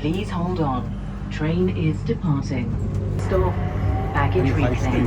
Please hold on. Train is departing. Stop. Baggage reclaim.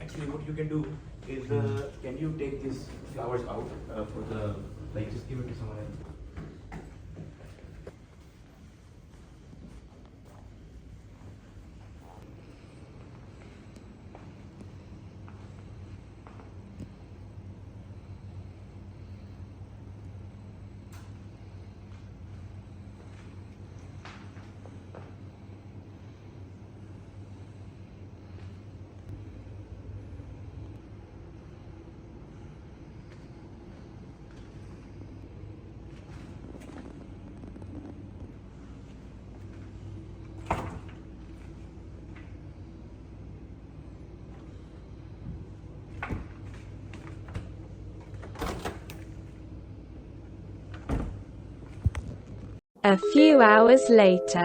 Actually, what you can do is, can you take these flowers out for the, like, just give it to someone else. A few hours later.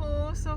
Oh, so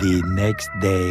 The next day.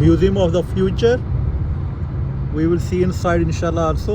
Museum of the Future. We will see inside inshallah also.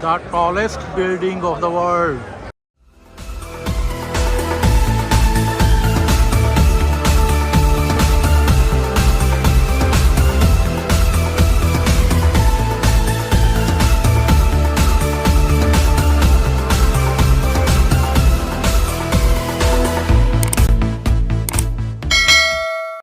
the tallest building of the world.